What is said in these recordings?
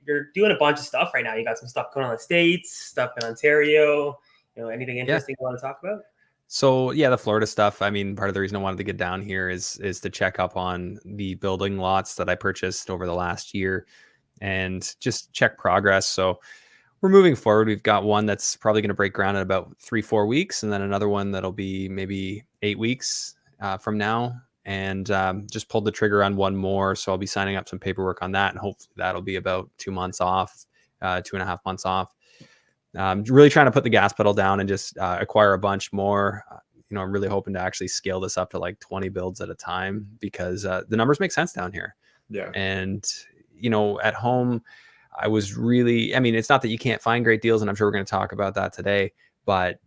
you're doing a bunch of stuff right now. You got some stuff going on in the States, stuff in Ontario. Anything interesting you want to talk about? So yeah, the Florida stuff. I mean, part of the reason I wanted to get down here is to check up on the building lots that I purchased over the last year and just check progress. So we're moving forward. We've got one that's probably going to break ground in about 3-4 weeks, and then another one that'll be maybe 8 weeks from now. And just pulled the trigger on one more, so I'll be signing up some paperwork on that, and hopefully that'll be about 2 months off, 2.5 months off. Really trying to put the gas pedal down and just acquire a bunch more. I'm really hoping to actually scale this up to like 20 builds at a time because the numbers make sense down here. Yeah. And, at home, I was really, I mean, it's not that you can't find great deals, and I'm sure we're going to talk about that today, but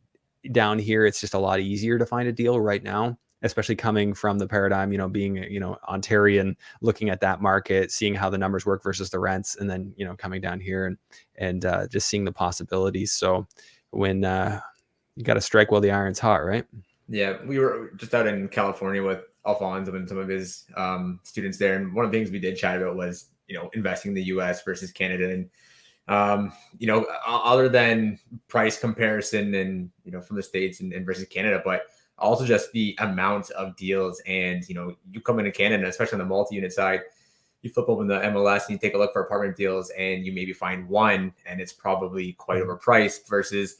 down here, it's just a lot easier to find a deal right now, especially coming from the paradigm, being, Ontarian, looking at that market, seeing how the numbers work versus the rents, and then, coming down here and just seeing the possibilities. So when you got to strike while the iron's hot, right? Yeah. We were just out in California with Alfonso and some of his students there. And one of the things we did chat about was, investing in the US versus Canada. And, other than price comparison and, from the States and versus Canada, but also just the amount of deals. And, you come into Canada, especially on the multi-unit side, you flip open the MLS and you take a look for apartment deals and you maybe find one and it's probably quite overpriced versus,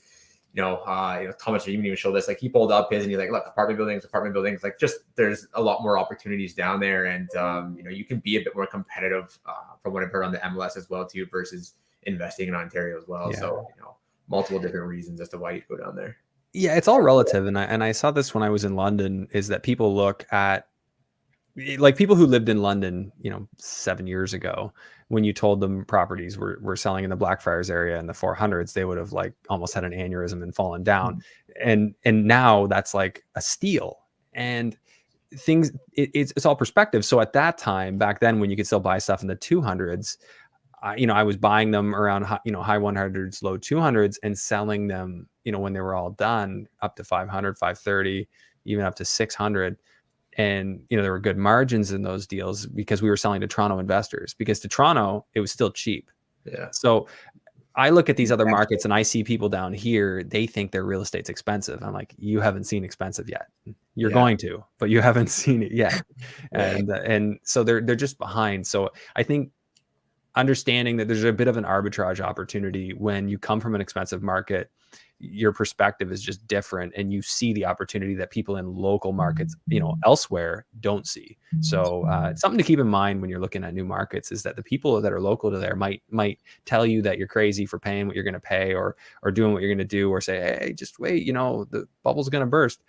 Thomas, you even showed this, like he pulled up his and he's like, look, apartment buildings, like just, there's a lot more opportunities down there. And, you can be a bit more competitive from what I've heard on the MLS as well too, versus investing in Ontario as well. Yeah. So, multiple different reasons as to why you go down there. Yeah, it's all relative. And I saw this when I was in London, is that people look at, like, people who lived in London, 7 years ago, when you told them properties were selling in the Blackfriars area in the 400s, they would have like almost had an aneurysm and fallen down. And now that's like a steal. And things, it's all perspective. So at that time, back then, when you could still buy stuff in the 200s, I was buying them around, high 100s, low 200s, and selling them, when they were all done, up to 500, 530, even up to 600. And, there were good margins in those deals because we were selling to Toronto investors, because to Toronto, it was still cheap. Yeah. So I look at these other markets and I see people down here, they think their real estate's expensive. I'm like, you haven't seen expensive yet. You're going to, but you haven't seen it yet. And so they're just behind. So I think understanding that there's a bit of an arbitrage opportunity when you come from an expensive market, your perspective is just different and you see the opportunity that people in local markets, elsewhere don't see. So something to keep in mind when you're looking at new markets is that the people that are local to there might tell you that you're crazy for paying what you're going to pay or doing what you're going to do, or say, hey, just wait, the bubble's going to burst.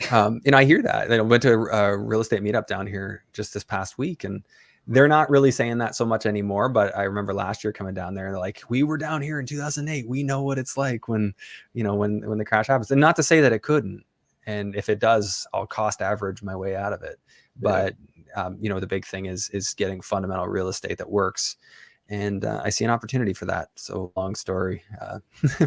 I hear that. I went to a real estate meetup down here just this past week, and they're not really saying that so much anymore, but I remember last year coming down there and they're like, we were down here in 2008. We know what it's like when the crash happens. And not to say that it couldn't. And if it does, I'll cost average my way out of it. But, the big thing is getting fundamental real estate that works. And I see an opportunity for that. So long story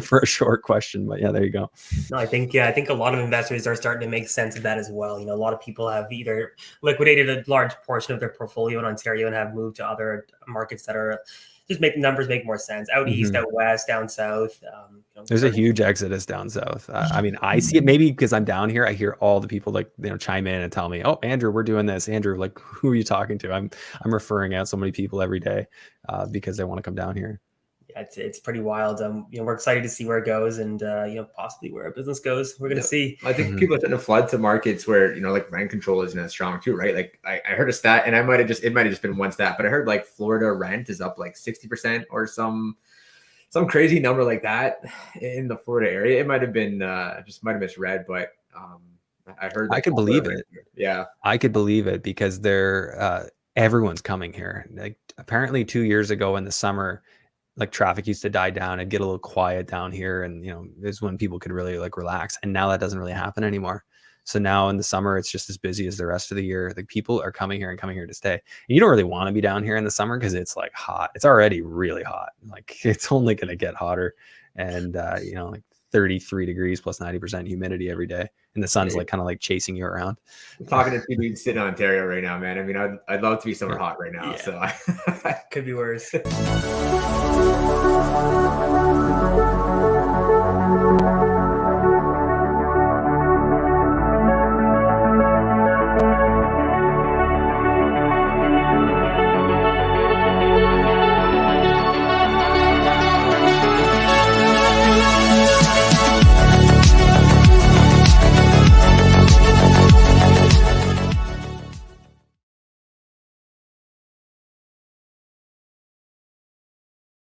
for a short question, but yeah, there you go. No, I think a lot of investors are starting to make sense of that as well. A lot of people have either liquidated a large portion of their portfolio in Ontario and have moved to other markets that are just make numbers make more sense. Out east, out west, down south. There's a huge exodus down south. I see it maybe because I'm down here. I hear all the people chime in and tell me, "Oh, Andrew, we're doing this." Andrew, like, who are you talking to? I'm referring out so many people every day because they want to come down here. Yeah, it's pretty wild. We're excited to see where it goes and possibly where our business goes. We're gonna see. I think people are trying to flood to markets where like rent control isn't as strong too, right? Like I heard a stat, and it might have just been one stat, but I heard like Florida rent is up like 60% or some crazy number like that in the Florida area. It might have been just might have misread, but I heard. I could believe it. Yeah, I could believe it because everyone's coming here. Like apparently 2 years ago in the summer, like traffic used to die down and get a little quiet down here. And, is when people could really like relax. And now that doesn't really happen anymore. So now in the summer, it's just as busy as the rest of the year. Like people are coming here to stay. And you don't really want to be down here in the summer because it's like hot. It's already really hot. Like it's only going to get hotter. And, like 33 degrees plus 90% humidity every day, and the sun's like kind of like chasing you around. I'm talking to two dudes sitting in Ontario right now, man. I mean, I'd love to be somewhere hot right now. Yeah. So Could be worse.